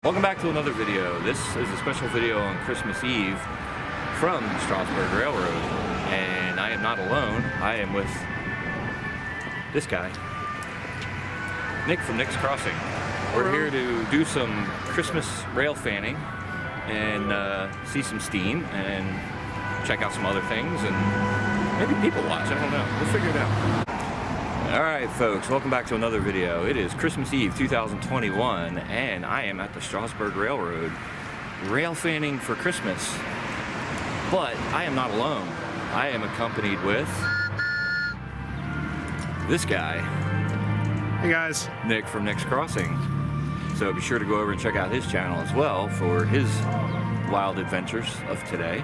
Welcome back to another video. This is a special video on Christmas Eve from the Strasburg Railroad, and I am not alone. I am with this guy, Nick from Nixcrossing. We're here to do some Christmas rail fanning and see some steam and check out some other things and maybe people watch. I don't know. We'll figure it out. Alright folks, welcome back to another video. It is Christmas Eve 2021 and I am at the Strasburg Railroad rail fanning for Christmas. But I am not alone. I am accompanied with this guy. Hey guys. Nick from Nixcrossing. So be sure to go over and check out his channel as well for his wild adventures of today.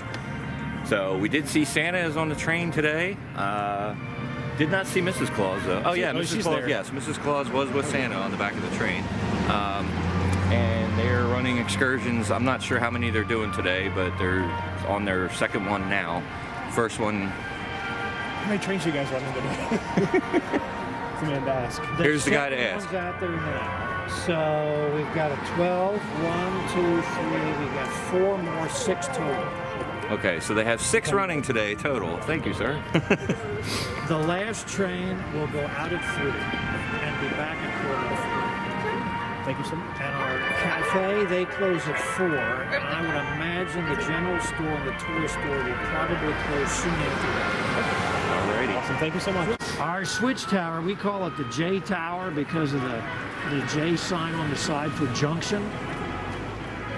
So we did see Santa is on the train today. Did not see Mrs. Claus though. Oh yeah, Mrs. Claus. There. Yes, Mrs. Claus was with Santa on the back of the train, and they're running excursions. I'm not sure how many they're doing today, but they're on their second one now. First one. How many trains you guys running today? It's a man to ask. Here's the guy to ask. Out there now. So we've got a 12, 1, 2, 3. We've got 4 more, 6 total. Okay, so they have 6 running today total. Thank you, sir. The last train will go out at 3 and be back at 4:03. Thank you so much. And our cafe, they close at 4. And I would imagine the general store and the toy store will probably close soon after that. Alrighty. Awesome. Thank you so much. Our switch tower, we call it the J Tower because of the J sign on the side for junction.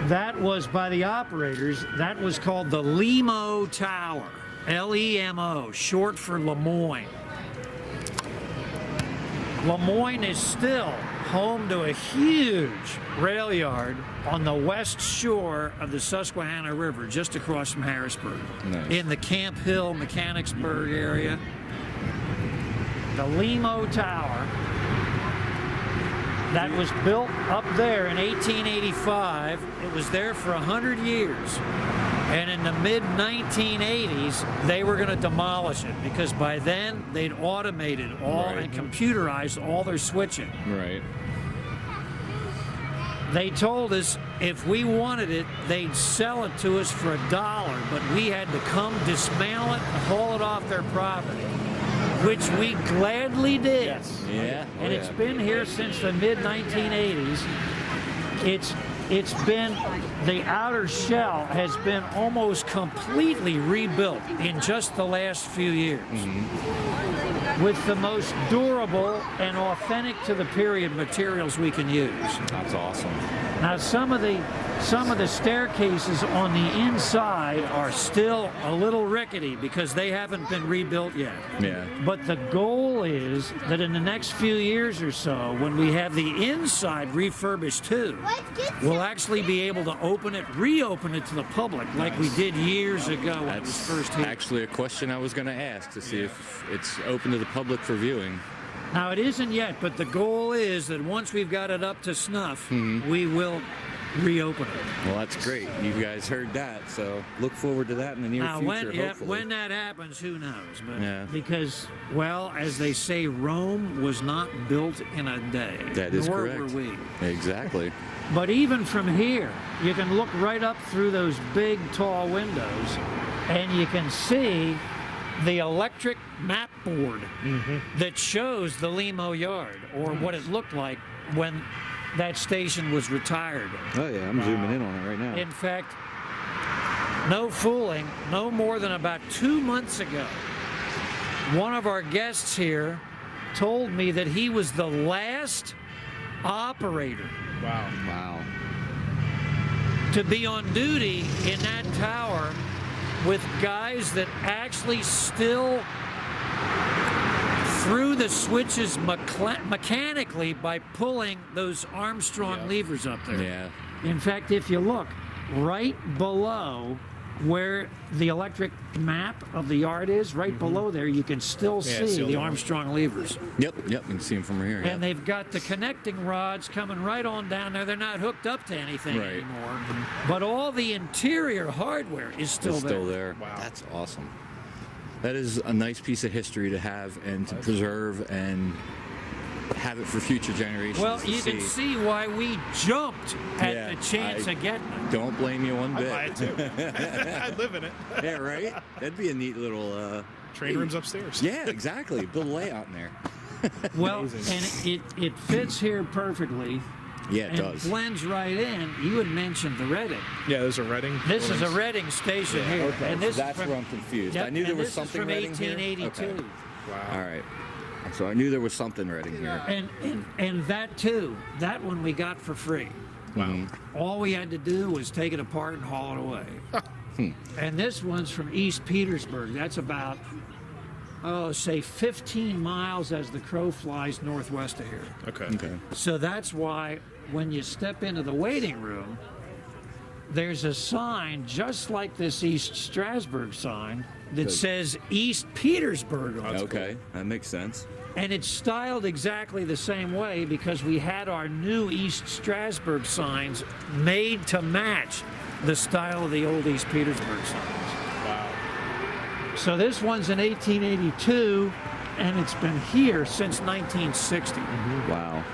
That was by the operators, that was called the Lemo Tower. L-E-M-O, short for Lemoyne. Lemoyne is still home to a huge rail yard on the west shore of the Susquehanna River, just across from Harrisburg. Nice. In the Camp Hill, Mechanicsburg area. The Lemo Tower. That was built up there in 1885. It was there for 100 years. And in the mid-1980s, they were going to demolish it because by then they'd automated all and computerized all their switching. Right. They told us if we wanted it, they'd sell it to us for $1, but we had to come dismantle it and haul it off their property, which we gladly did. Yes. Yeah. And it's been here since the mid-1980s. It's been, the outer shell has been almost completely rebuilt in just the last few years. With the most durable and authentic to the period materials we can use. That's awesome. Now some of the staircases on the inside are still a little rickety because they haven't been rebuilt yet. Yeah. But the goal is that in the next few years or so, when we have the inside refurbished too, we'll actually be able to reopen it to the public like we did years ago when it was first here. Actually a question I was going to ask to see if it's open to the public for viewing. Now it isn't yet, but the goal is that once we've got it up to snuff, we will reopen it. Well, that's great. You guys heard that, so look forward to that in the near future, hopefully. When that happens, who knows? But because, well, as they say, Rome was not built in a day. That is nor correct. Were we. Exactly. But even from here, you can look right up through those big, tall windows, and you can see the electric map board that shows the Lemo yard, or what it looked like when that station was retired. Oh yeah, I'm zooming in on it right now. In fact, no fooling, no more than about 2 months ago, one of our guests here told me that he was the last operator to be on duty in that tower with guys that actually still threw the switches mechanically by pulling those Armstrong levers up there. Yeah. In fact, if you look right below where the electric map of the yard is, right below there, you can still see the Armstrong levers. Yep, you can see them from here. And they've got the connecting rods coming right on down there. They're not hooked up to anything anymore. But all the interior hardware is still there. Wow. That's awesome. That is a nice piece of history to have and to preserve and have it for future generations. Well, to you can see why we jumped at the chance of getting it. Don't blame you one I'd bit. buy it too. I'd live in it. Yeah, right? That'd be a neat little... Train rooms upstairs. Yeah, exactly. Build a layout in there. Well, Amazing. and it fits here perfectly. Yeah, it and does. blends right in. You had mentioned the Reading. Yeah, there's a Reading. This is a buildings. Reading station here. Okay, And this so that's is from, where I'm confused. Yep, I knew there and was this something is from Reading here. 1882. Okay. Wow. All right. So I knew there was something Reading here. And that too, that one we got for free. Wow. All we had to do was take it apart and haul it away. And this one's from East Petersburg. That's about, say 15 miles as the crow flies northwest of here. Okay. Okay. So that's why when you step into the waiting room, there's a sign just like this East Strasburg sign that Good. says East Petersburg on it. Okay, that makes sense. And it's styled exactly the same way because we had our new East Strasburg signs made to match the style of the old East Petersburg signs. Wow. So this one's in 1882, and it's been here since 1960. Wow.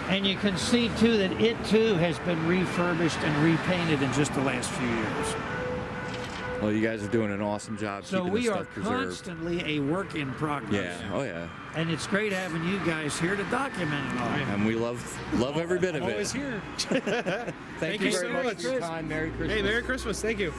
And you can see too that it too has been refurbished and repainted in just the last few years. Well, you guys are doing an awesome job So keeping we this are stuff preserved. constantly a work in progress. Yeah. Oh yeah. And it's great having you guys here to document it all. And we love every bit of it. Always here. Thank you you so very much much. for your time. Merry Christmas. Hey, Merry Christmas. Thank you.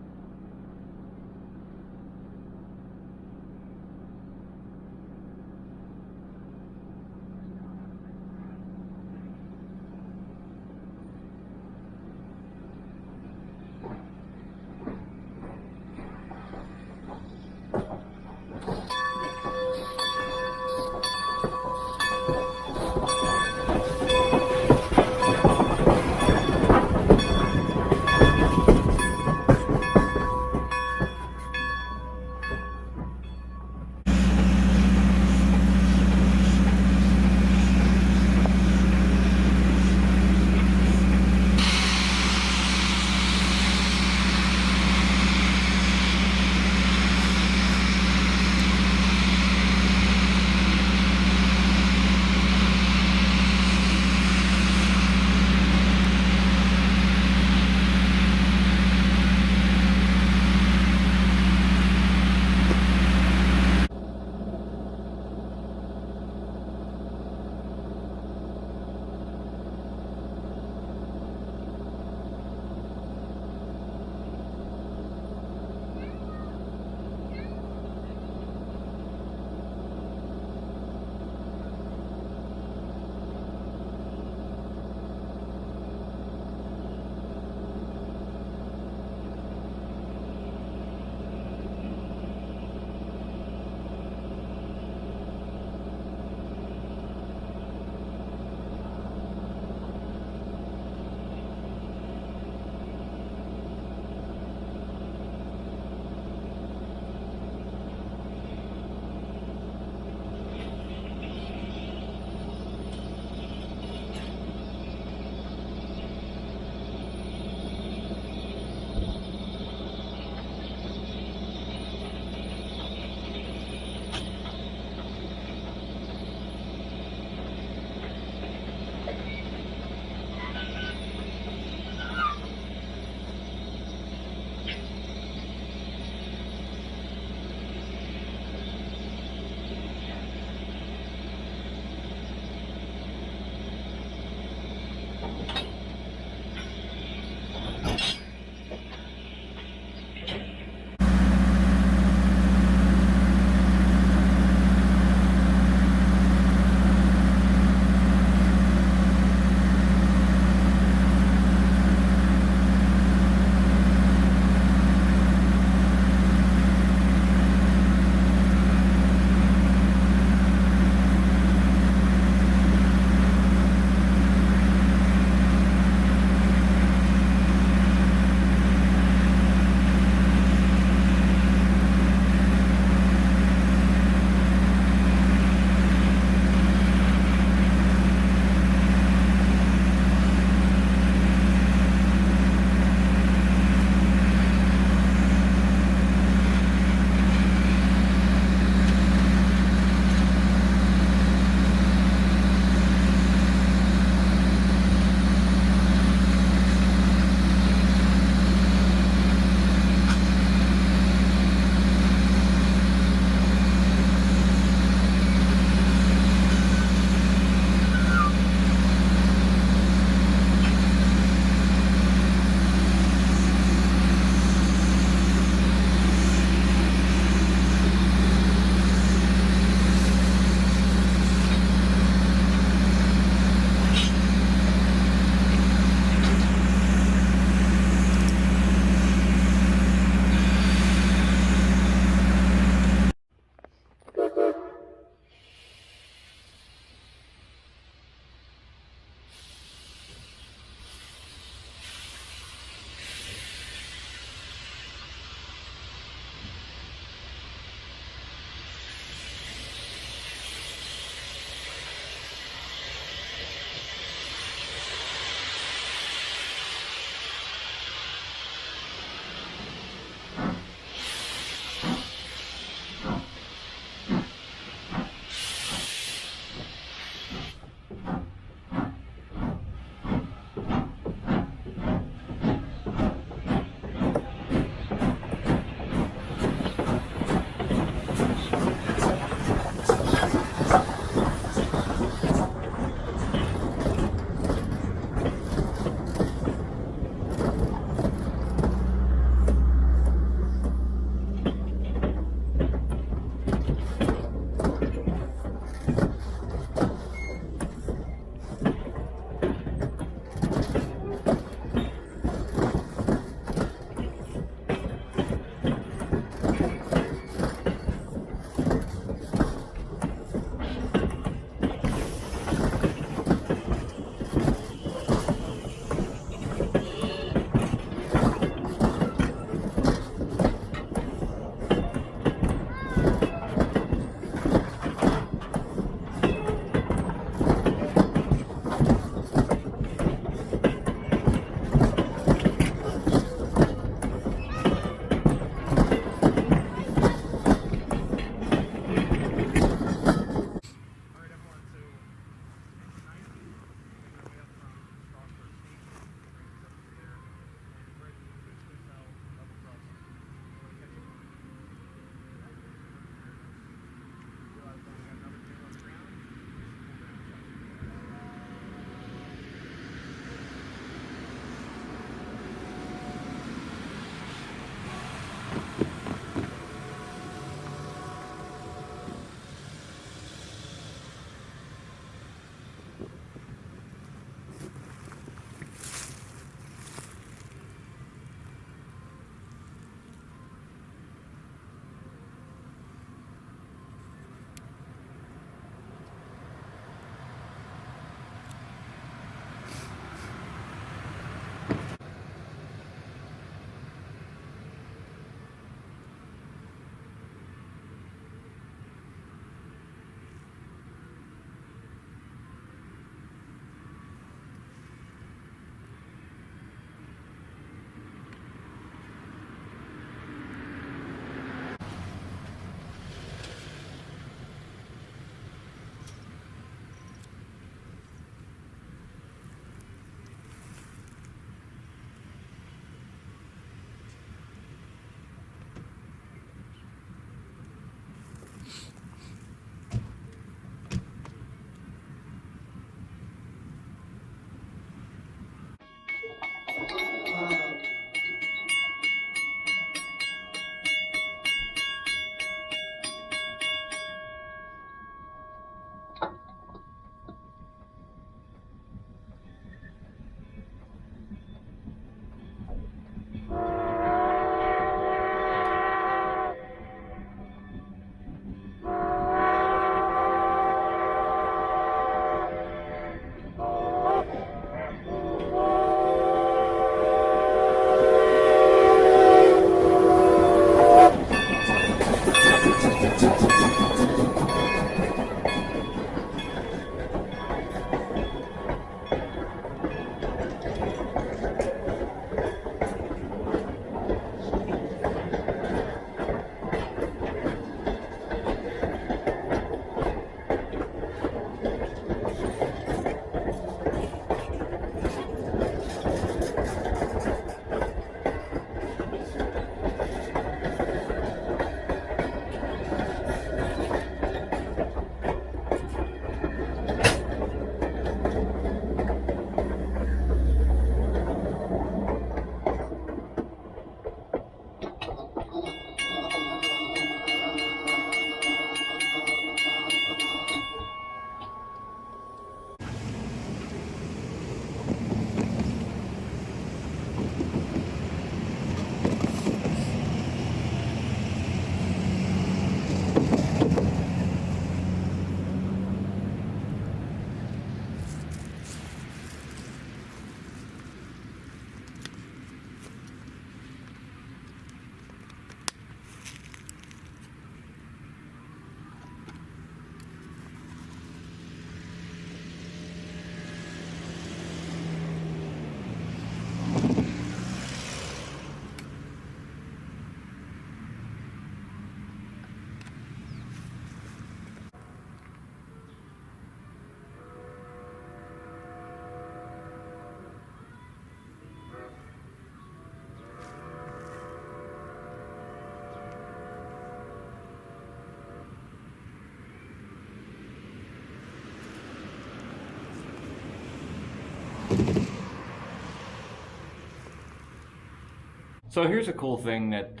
So here's a cool thing that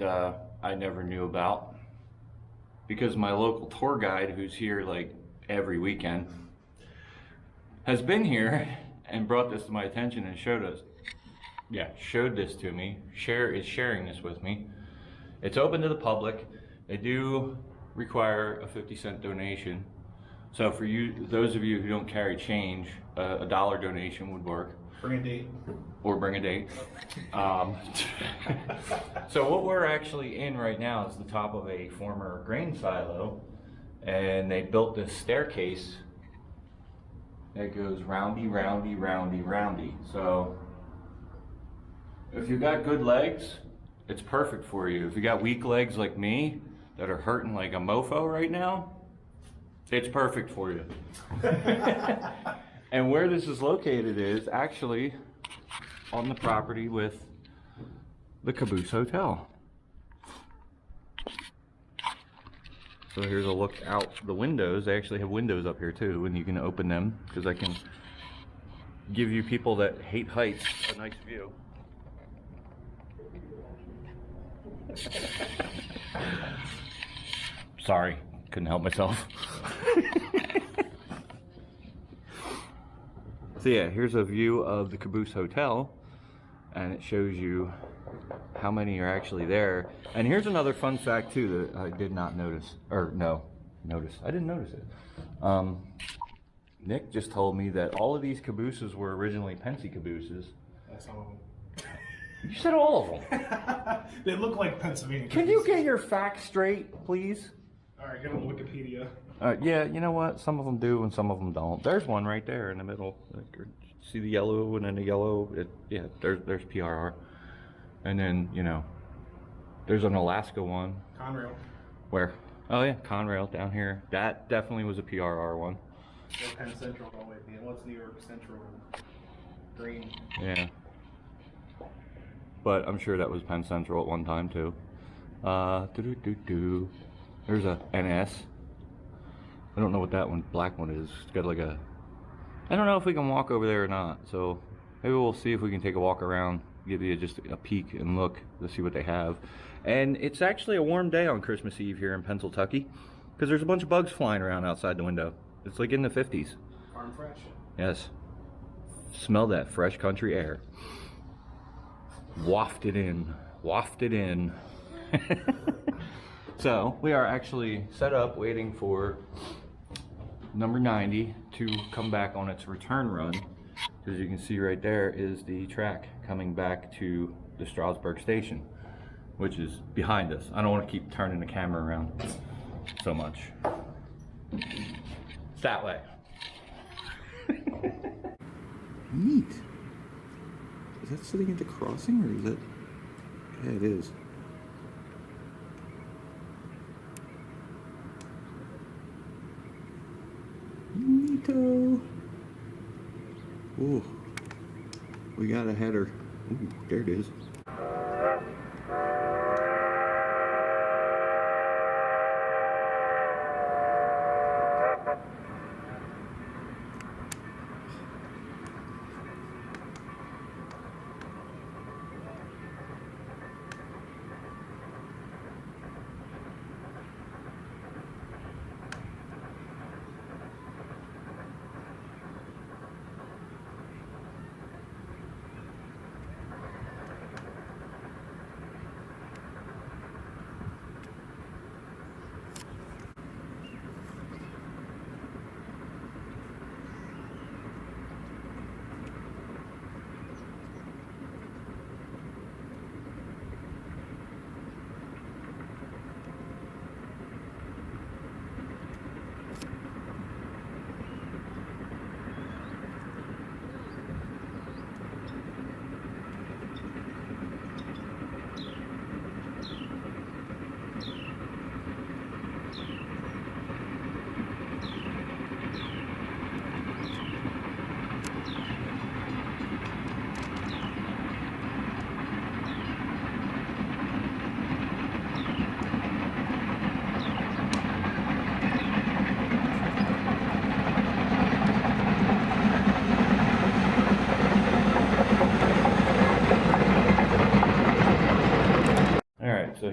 I never knew about, because my local tour guide, who's here like every weekend, has been here and brought this to my attention and showed this to me, is sharing this with me. It's open to the public. They do require a 50-cent donation. So for you, those of you who don't carry change, a $1 donation would work. Bring a date. Or bring a date. So what we're actually in right now is the top of a former grain silo, and they built this staircase that goes roundy, roundy, roundy, roundy. So if you got good legs, it's perfect for you. If you got weak legs like me that are hurting like a mofo right now, it's perfect for you. And where this is located is actually on the property with the Caboose Hotel. So here's a look out the windows. They actually have windows up here too, and you can open them because I can give you people that hate heights a nice view. Sorry, couldn't help myself. So yeah, here's a view of the Caboose Hotel, and it shows you how many are actually there. And here's another fun fact too that I did not notice, or no, I didn't notice it. Nick just told me that all of these cabooses were originally Pensy cabooses. Some of them. You said all of them. They look like Pennsylvania. Can you get your facts straight, please? All right, get on Wikipedia. Yeah, you know what? Some of them do and some of them don't. There's one right there in the middle. See the yellow and then the yellow? Yeah, there's PRR. And then, you know, there's an Alaska one. Conrail. Where? Oh yeah, Conrail down here. That definitely was a PRR one. Or Penn Central all the way at the end. What's New York Central? Green. Yeah. But I'm sure that was Penn Central at one time too. There's a NS. I don't know what that one, black one is. It's got like a, I don't know if we can walk over there or not. So maybe we'll see if we can take a walk around, give you just a peek and look to see what they have. And it's actually a warm day on Christmas Eve here in Pennsylvania, because there's a bunch of bugs flying around outside the window. It's like in the 50s. Farm fresh. Yes. Smell that fresh country air. Wafted in. Wafted in. So we are actually set up waiting for number 90 to come back on its return run. As you can see right there is the track coming back to the Strasburg station, which is behind us. I don't want to keep turning the camera around so much. It's that way. Neat. Is that sitting at the crossing, or is it? Yeah, it is. Neato. Ooh, we got a header. Ooh, there it is.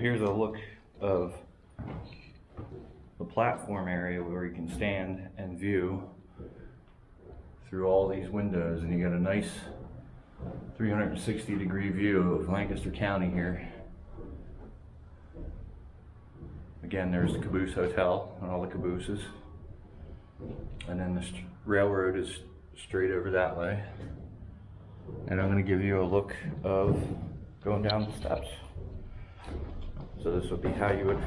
here's a look of the platform area where you can stand and view through all these windows, and you got a nice 360-degree view of Lancaster County here. Again, there's the Caboose Hotel and all the cabooses, and then the railroad is straight over that way. And I'm going to give you a look of going down the steps. So this would be how you would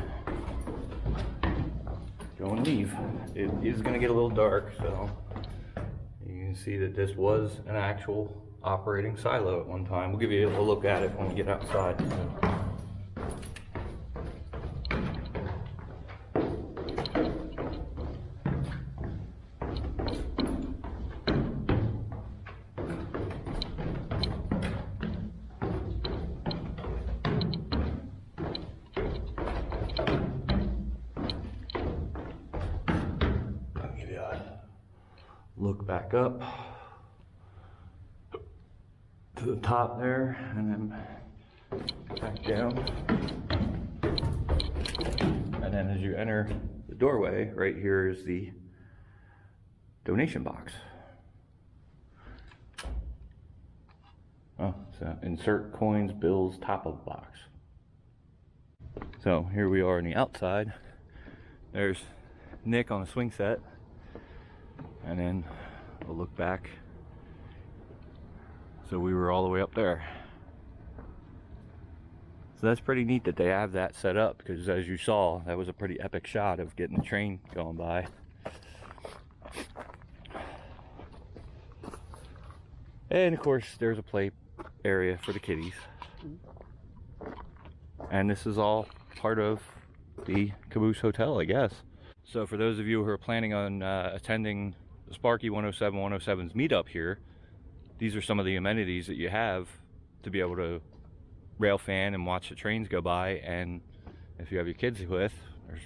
go and leave. It is going to get a little dark, so you can see that this was an actual operating silo at one time. We'll give you a look at it when we get outside. Look back up to the top there, and then back down. And then as you enter the doorway, right here is the donation box. Oh, so insert coins, bills, top of the box. So here we are on the outside. There's Nick on the swing set. And then we'll look back. So we were all the way up there. So that's pretty neat that they have that set up, because as you saw, that was a pretty epic shot of getting the train going by. And of course, there's a play area for the kiddies. And this is all part of the Caboose Hotel, I guess. So for those of you who are planning on attending the Sparky 107 107's meetup here, these are some of the amenities that you have to be able to rail fan and watch the trains go by. And if you have your kids with, there's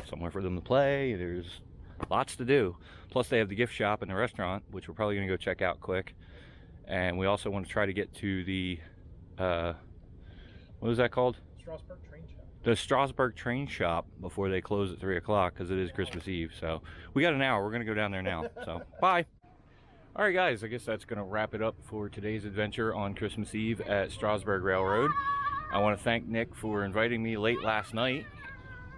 somewhere for them to play. There's lots to do. Plus they have the gift shop and the restaurant, which we're probably going to go check out quick. And we also want to try to get to the what is that called? Strasburg Train Shop. The Strasburg Train Shop before they close at 3 o'clock, because it is Christmas Eve. So we got an hour. We're going to go down there now. So bye. All right, guys. I guess that's going to wrap it up for today's adventure on Christmas Eve at Strasburg Railroad. I want to thank Nick for inviting me late last night,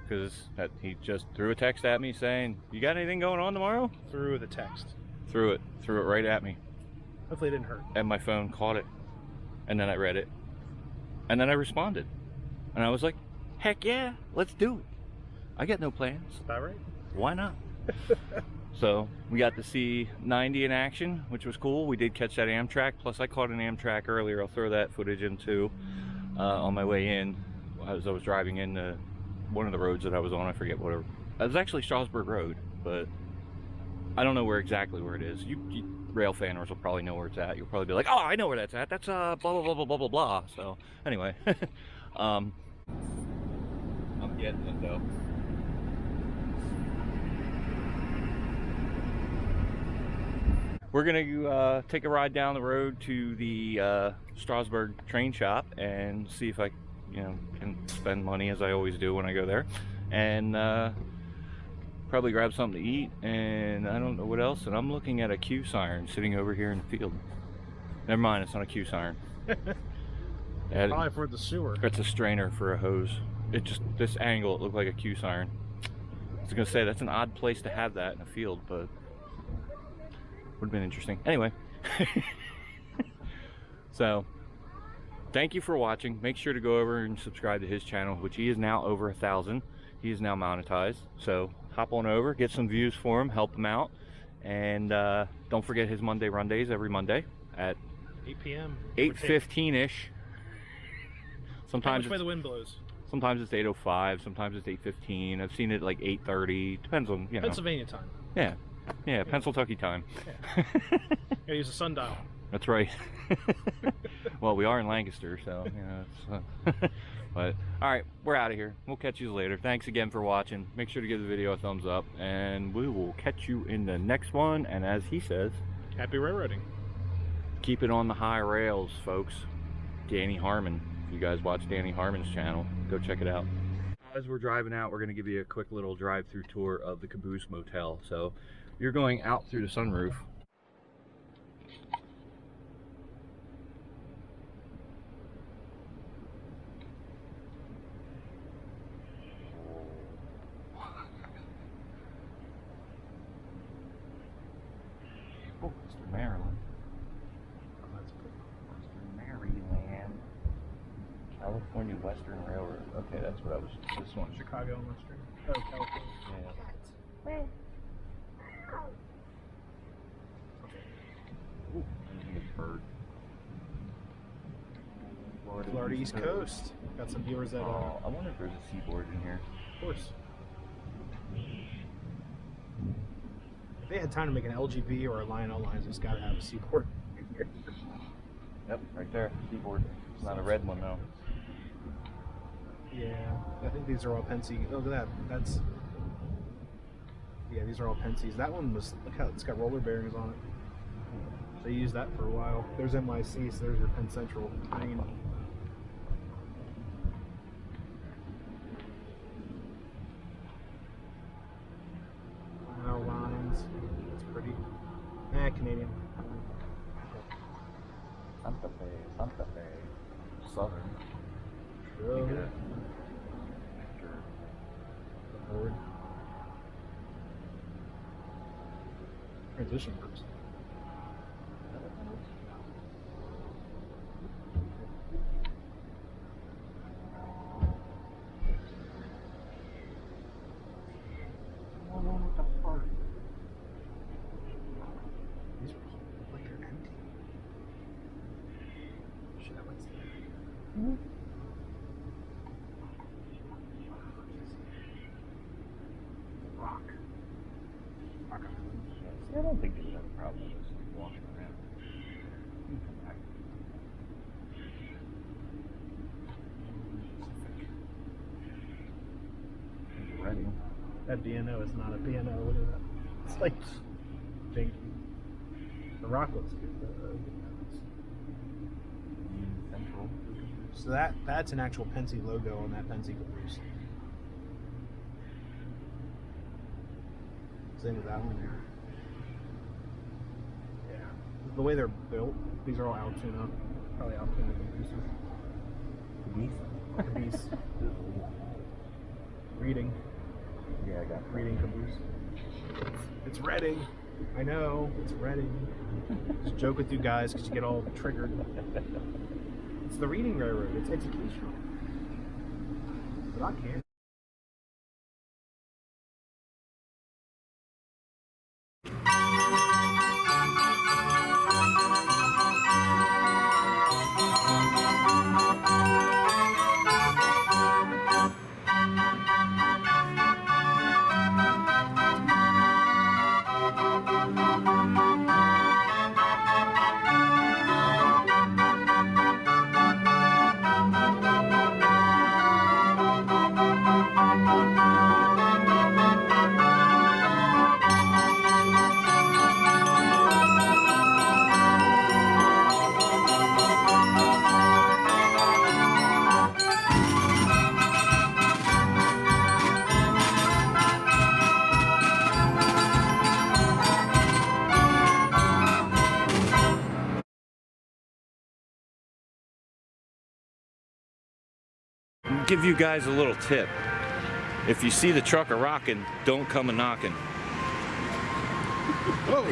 because he just threw a text at me saying, "You got anything going on tomorrow?" Through the text. Threw it right at me. Hopefully it didn't hurt. And my phone caught it. And then I read it. And then I responded. And I was like, heck yeah, let's do it. I got no plans. About right. Why not? So we got to see 90 in action, which was cool. We did catch that Amtrak. Plus I caught an Amtrak earlier. I'll throw that footage in too on my way in as I was driving in one of the roads that I was on. I forget what. It was actually Strasburg Road, but I don't know exactly where it is. You rail fanners will probably know where it's at. You'll probably be like, oh, I know where that's at. That's blah blah blah blah blah blah blah. So anyway, I'm getting it though. We're gonna take a ride down the road to the Strasburg train shop and see if I, can spend money as I always do when I go there, and probably grab something to eat, and I don't know what else. And I'm looking at a Q siren sitting over here in the field. Never mind, it's not a Q siren. Probably for the sewer. It's a strainer for a hose. It just, this angle, it looked like a Q siren. I was gonna say that's an odd place to have that in a field, but would have been interesting. Anyway, so thank you for watching. Make sure to go over and subscribe to his channel, which he is now over 1,000. He is now monetized. So hop on over, get some views for him, help him out, and don't forget his Monday run days every Monday at 8 p.m. 8:15-ish. Sometimes which way the wind blows. Sometimes it's 8:05. Sometimes it's 8:15. I've seen it like 8:30. Depends on Pennsylvania time. Yeah. Yeah, Pennsylvania time. Yeah. Gotta use a sundial. That's right. Well, we are in Lancaster, so it's, but all right, we're out of here. We'll catch you later. Thanks again for watching. Make sure to give the video a thumbs up, and we will catch you in the next one. And as he says, happy railroading. Keep it on the high rails, folks. Danny Harmon. If you guys watch Danny Harmon's channel, go check it out. As we're driving out, we're going to give you a quick little drive-through tour of the Caboose motel. So you're going out through the sunroof. Oh, Mr. Maryland. Western Maryland. California Western Railroad. Okay, that's what I was. This one. Chicago and Western. Oh, California. Yeah. Ooh, there's a bird. Florida East Coast. Got some viewers that Oh, I wonder if there's a seaboard in here. Of course. If they had time to make an LGV or a Lionel Lines, it's got to have a seaport here. Yep, right there, seaboard. It's not a red one though. Yeah, I think these are all Pensy. Oh, look at that. That's. Yeah, these are all Pensies. That one was. Look how it's got roller bearings on it. They used that for a while. There's NYC, so there's your Penn Central train. Lines. That's pretty. Canadian. Santa Fe. Southern. True. Get it. Forward. Transition works. These look like they're empty. Shit, I went there. Rock. I don't think there's any problem with this walking around. You can come back. It's ready. That BNO is not a BNO. Look at that. It's like janky. The rock looks good. Central. So that's an actual Pensy logo on that Pensy Caboose. Same with that one there. Yeah. The way they're built, these are all Altoona. Probably Altoona Cabooses. Caboose. Reading. Yeah, I got Reading Caboose. It's Reading. I know, it's Reading. Just joke with you guys because you get all triggered. It's the Reading Railroad. It's educational. But I can't. Give you guys a little tip. If you see the truck a rocking, don't come a knocking. Whoa!